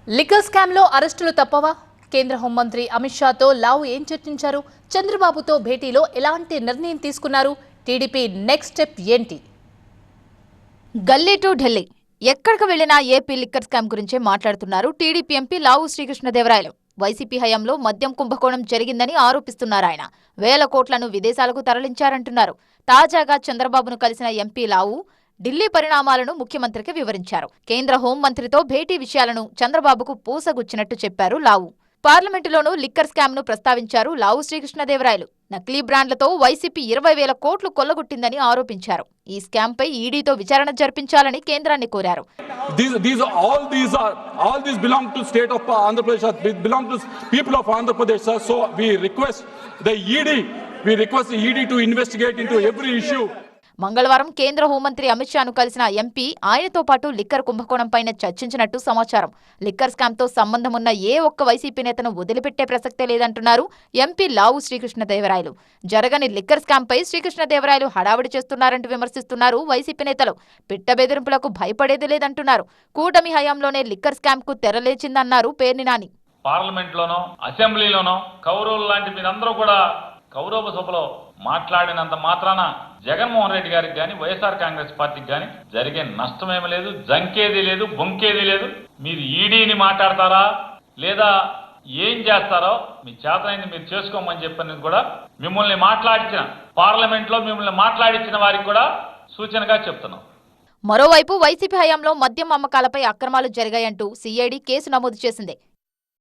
Liquor scam లో అరెస్టులు తప్పవా? కేంద్ర హోంమంత్రి అమిత్ షాతో లావు ఏం చర్చించారు? చంద్రబాబుతో భేటీలో ఎలాంటి నిర్ణయం తీసుకున్నారు? టీడీపీ నెక్స్ట్ స్టెప్ ఏంటి? గల్లీ టు ఢిల్లీ ఎక్కడికి వెళ్లినా ఏపీ లిక్కర్ స్కామ్ గురించే మాట్లాడుతున్నారు టీడీపీ ఎంపీ లావు శ్రీకృష్ణదేవరాయలు. వైసీపీ హయాంలో మద్యం కుంభకోణం జరిగిందని ఆరోపిస్తున్నారు ఆయన. వేల కోట్లను విదేశాలకు తరలించారంటున్నారు. తాజాగా చంద్రబాబును కలిసిన ఎంపీ లావు ఢిల్లీ పరిణామాలను ముఖ్యమంత్రికి వివరించారు. కేంద్ర హోంమంత్రితో భేటీ విషయాలను చంద్రబాబుకు పూసగుచ్చినట్టు చెప్పారు లావు. పార్లమెంటులోనూ లిక్కర్ స్కామ్ ను ప్రస్తావించారు లావు శ్రీకృష్ణదేవరాయలు. నకిలీ బ్రాండ్లతో వైసీపీ 20,000 కోట్లు కొల్లగొట్టిందని ఆరోపించారు. ఈ స్కామ్ పై ఈడీతో విచారణ జరిపించాలని కేంద్రాన్ని కోరారు. All these belong to state of Andhra Pradesh, belong to people of Andhra Pradesh. So we request the ED to investigate into every issue. మంగళవారం కేంద్ర హోంమంత్రి అమిత్ షాను కలిసిన ఎంపీ ఆయనతో పాటు లిక్కర్ కుంభకోణంపైన చర్చించినట్టు సమాచారం. లిక్కర్ స్కామ్ తో సంబంధం ఉన్న ఏ ఒక్క వైసీపీ నేతను వదిలిపెట్టే ప్రసక్తే లేదంటున్నారు ఎంపీ లావు శ్రీకృష్ణదేవరాయలు. జరగని లిక్కర్ స్కామ్ పై శ్రీకృష్ణదేవరాయలు హడావిడి చేస్తున్నారంటూ విమర్శిస్తున్నారు వైసీపీ నేతలు. పిట్ట బెదిరింపులకు భయపడేది లేదంటున్నారు. కూటమి హయాంలోనే లిక్కర్ స్కామ్ కు తెరలేచిందన్నారు పేర్ని నాని. పార్లమెంట్ లోనో అసెంబ్లీలోనో కౌరవులు లాంటి మీరందరూ కూడా కౌరవ సభలో మాట్లాడినంత మాత్రాన జగన్మోహన్ రెడ్డి గారికి కానీ వైఎస్ఆర్ కాంగ్రెస్ పార్టీకి కానీ జరిగే నష్టమేమీ లేదు, జంకేది లేదు, బొంకేది లేదు. మీరు ఈడీని మాట్లాడతారా లేదా ఏం చేస్తారో మీ చేతనైంది మీరు చేసుకోమని చెప్పినది కూడా మిమ్మల్ని మాట్లాడించిన పార్లమెంట్లో మిమ్మల్ని మాట్లాడించిన వారికి కూడా సూచనగా చెప్తున్నాం. మరోవైపు వైసీపీ హయాంలో మద్యం అమ్మకాలపై అక్రమాలు జరిగాయంటూ సిఐడి కేసు నమోదు చేసింది.